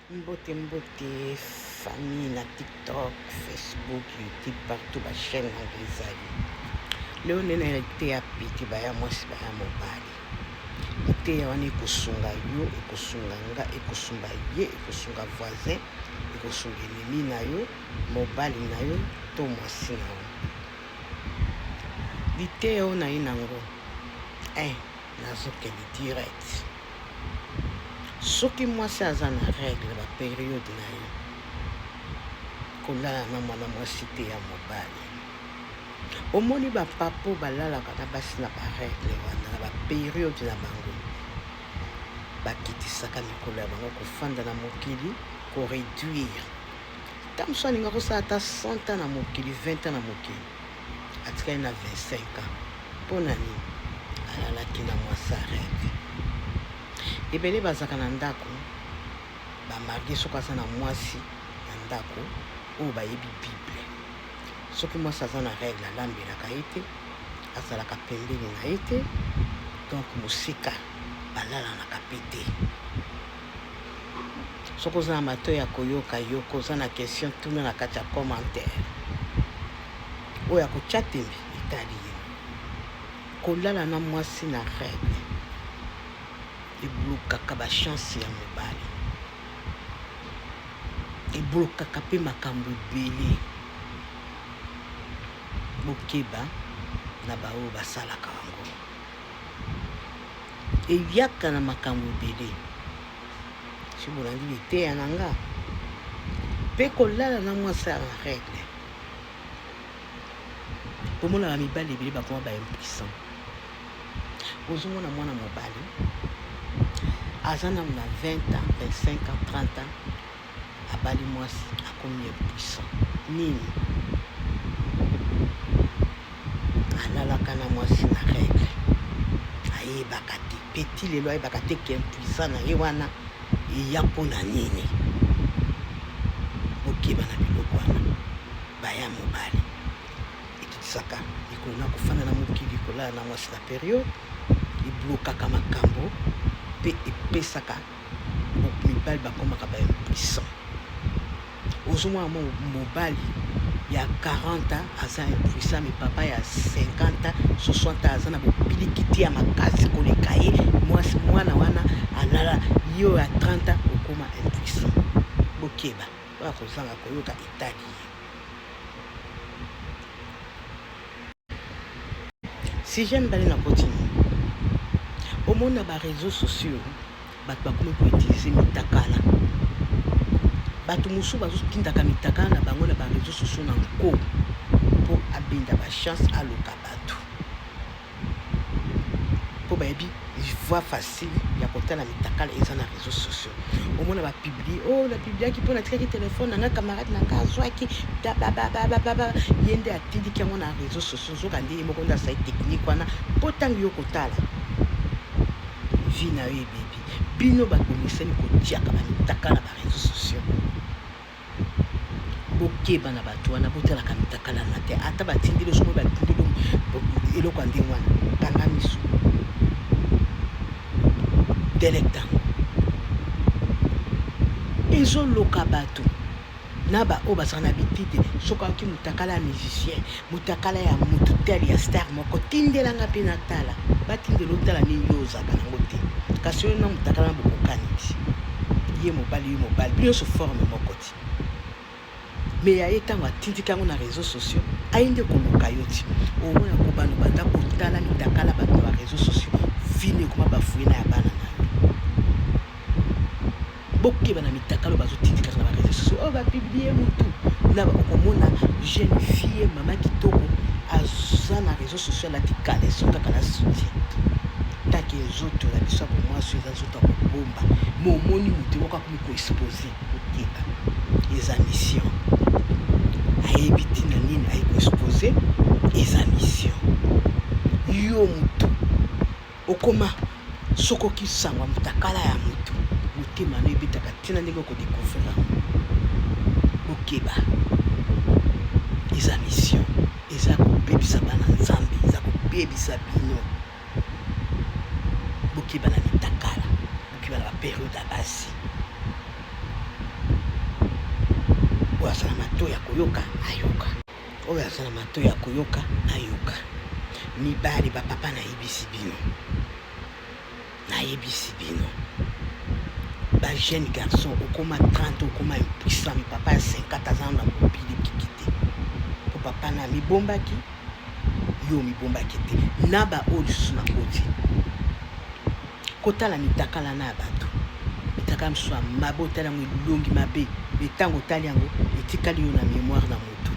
Mbote mbote, famille na TikTok, Facebook, YouTube, partout ba chaîne anglaise. Leo nene ete ya piti baya mwasi baya mobali. Ete ya wana ekosunga yo, ekosunga nga, ekosunga ye, ekosunga voisin, ekosunga ennemi na yo, mobali na yo, to mwasi na yo. Lite yo na ye nango. Nazokende direct. Soki mwasi aza na règle ba période na ye kolala na mwana mwasi te ya mobali. Omoni bapapo balalaka na basi na barègle wana na bapériode na bango bakitisaka mikolo ya bango kofanda na mokili koréduire. Ta mosu alinga kosala ata 100 ans na mokili, 20 ans na mokili, atikali na 25 ans. Mpo na nini? Alalaki na mwasi ya règle. Ebele bazaka na ndako bamarge soki aza na mwasi na ndako oyo bayebi bible. Soki mwasi aza na règle alambelaka ye te, azalaka pembeni na ye te, donc mosika balalanaka mpe te. Soki oza na matoi ya koyoka yoko, oza na question tuna na kati ya commentaire oyo ya kotya tembe etali ye. Kolala na mwasi na règle eblokaka bachance ya mobali, eblokaka mpe makambo ebele. Bokeba na baoyo basalaka yango, eyaka na makambo ebele. Si bolandi liteya na nga mpe kolala na mwasi ya règle, omonaka mibali ebele bakoma baimpuissant. Ozomona mwana mobali aza na 20 ans, 25 ans, 30 ans, abali mwasi akomi impuissant. Nini? Alalaka na mwasi na règle, ayebaka te, peti lelo ayebaka te ke impuissant na ye wana eya mpo na nini. Bokeba na biloko wana baya mobali etutisaka likolo na kofanda na mokili kolala na mwasi na periode, eblokaka makambo mpe epesaka mibali bakomaka baimpuissant. Ozomwana mobali ya 40 ans aza impuissant, me papa ya 50 ans, 60 ans aza na bopilikiti ya makasi koleka ye. Mwana wana alala yo ya 30 ans okoma impuissant. Bokeba oya kozanga koyoka etali ye. Si jeune bali na continue omona ba réseaux sociaux bato bakomi koutilize mitakala. Bato mosusu bazotindaka mitakala na bango na ba réseaux sociaux na nko mpo abenda bachance aloka bato, mpo bayebi voie facile ya kotala mitakala eza na réseaux sociaux. Omona bapiblie napibliaki mpo natikaki telefone na nga camarade na nga azwaki ye nde atindiki yango na réseaux sociaux. Zoka nde ye moko nde asali technique wana mpo ntango yo kotala vi na yo ebebi. Bino bakomisani kotiaka bamitakala na baréseaux sociaux. Bokeba na bato wana botalaka mitakala na te, ata batindeli osomo batindeli eloko ya ndenge wana kanga miso delectango ezoloka bato na baoyo bazala na bitite. Soki aoki motakala ya musicien, motakala ya motu tele ya star moko, tindelanga mpe na tala. Batindela otala nini yo ozalaka nango te, kasi oyo na motakala na bokokani ti ye mobali bino nyonso forme moko ti. Me ya ye ntango atindiki yango na réseaux sociaux aye nde koluka yo ti. Omona kobano banda kotala mitakala bato na baréseaux sociaux vino ekoma bafuye na ya bana na yo. Bokeba na mitakala bazotindikaka na baréseaux sociaux oyo bapiblie motu na okomona jeune fille mama kitoko aza na réseaux sociaux alati kaleson kaka na soutien taki ezoto na biso ya bomwasi eza nzoto ya kobomba. Momoni motu moko akomi koexpose. Okeba eza mission, ayebi ntina nini aye koexpose, eza mission. Yo motu okoma soki okisangwa motakala ya motu motema no ebetaka ntina ndenge okodécouvrir yango. Bokeba eza mission, eza kobebisa bana nzambe, eza kobebisa bino. Bokeba na mitakala, bokeba na bapériode ya basi. mato ya koyoka ayoka oyo aza na mato ya koyoka ayoka mibali bapapa nayebisi bino bajeune garçon okoma 30 okoma impuissant mi papa ya 50 aza na mobili kiki te po papa na mibombaki yo mibombaki te na baoyo lisusu na koti kotala mitakala na ya bato mitakala mosusu ya mabe otali yango elongi mabe ntango otali yango etikali yo na mémoire na motu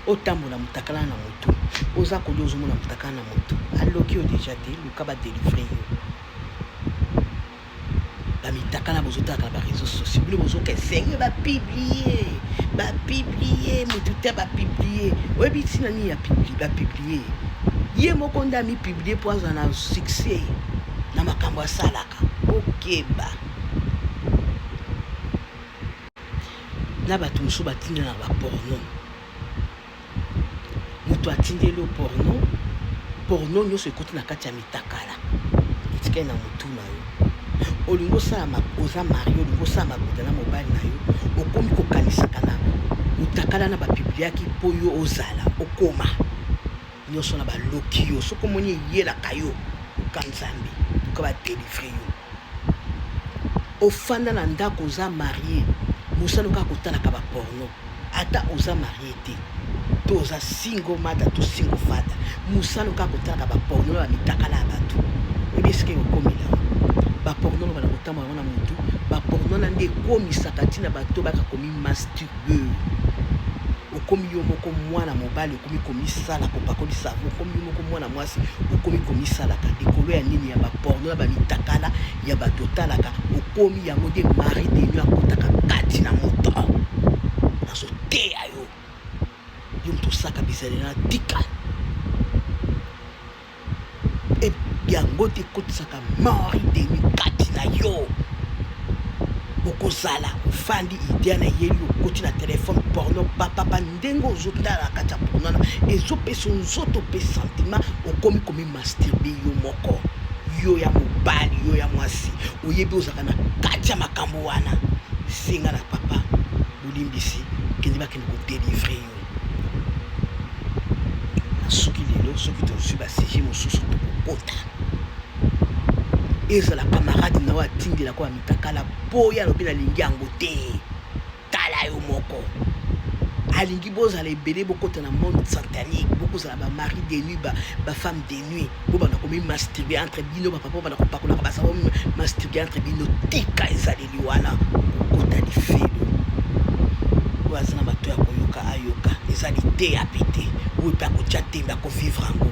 otambola motakala na motu oza kolia ozomona motakala na motu aloki yo deja te luka badelivre yo bamitakala bozotalaka na baréseau sociaux bino bozoka esenge bapiblie motu te bapiblie oyebi ntina nini ya bapiblie ye moko nde amipiblie mpo azwa na succès na makambo asalaka okeba na bato mosusu batindela na baporno moto atindeli porno nyonso ekoti na kati ya mitakala etikali na motu na yo olingi osala oza mari olingi osala mabota na mobali na yo okomi kokanisaka na mitakala na bapibliaki mpo yo ozala okoma nyonso na baloki yo soki omoni eyelaka yo oka nzambe oka badelivre yo ofanda na ndako oza marie mosala kaka kotalaka baporno ata oza marie te to oza single mata to single fada mosala kaka kotalaka baporno na bamitakala ya bato oyebi esike okomela baporno na bana kotambola yango na motu baporno na nde ekomisaka ntina bato baka komi masturbe okomi yo moko mwana mobali okomi komisala kopakoli savo okomi yo moko mwana mwasi okomi komisalaka likolo ya nini ya baporno na bamitakala ya bato otalaka okomi yango nde mari denio akotaka kati na moto nazoteya yo yo moto osaka bizaleli na tika yango te ekotisaka mari denio kati na yo okozala ofandi idea na yeli okoti na telefone porno papa ndenge ozotala na kati ya porno na ezopesa nzoto mpe sentiment okomi komi masturbe yo moko yo ya mobali yo ya mwasi oyebi ozalaka na kati ya makambo wana senga na papa bolimbisi kende bakende kodelivre yo na soki lelo soki tozwi basije mosusu tokokota ezala camarade na yo atindelaka ya mitakala boya alobi nalingi yango te tala yo moko alingi bozala ebele bokota na monde satanique bokozala bamari de nuit bafemme de nuit bobanda komi masturbe entre bino bapapa banda kopakolaka basaba masturbe entre bino tika ezaleli wana kokota lifelo oyo aza na bato ya koyoka ayoka ezali te ya pete oyo mpe akotya tembe akovivre yango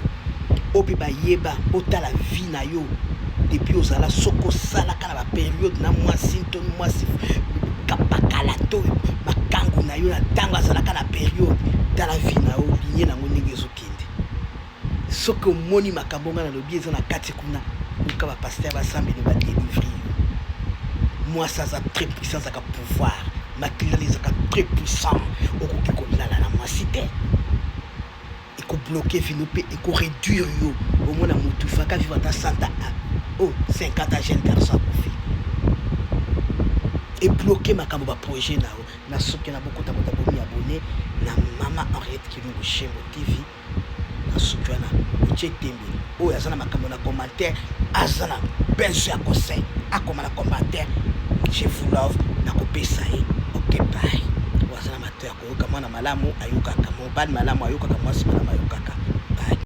oyo mpe bayeba otala vie na yo depuis ozala soko salaka na baperiode na mwasi to mwasi kapakala to makangu na yo na ntango azalaka na periode tala vie na yo linie nango ndenge ezokende soki omoni makambo nga nalobi eza na kati kuna luka bapaster basambeli badelivre yo mwasi aza très puissant azaka pouvoir makilala ezaka très puissant okoki kolala na mwasi te ekobloke vino mpe ekoréduire yo omona motu faka vivre ata 100 oh 50 jeune garçon akufi ebloke makambo baprojet na yo na soki na bokotakota bomi abone na mama Henriette Kilungu Shembo TV na soki wana otie tembe oyo aza na makambo na commentaire aza na besoin ya conseil akoma na commentaire je vous love nakopesa ye ok bye waza na mato ya koyoka mwana malamu ayokaka mobali malamu ayokaka mwasi malamu ayokaka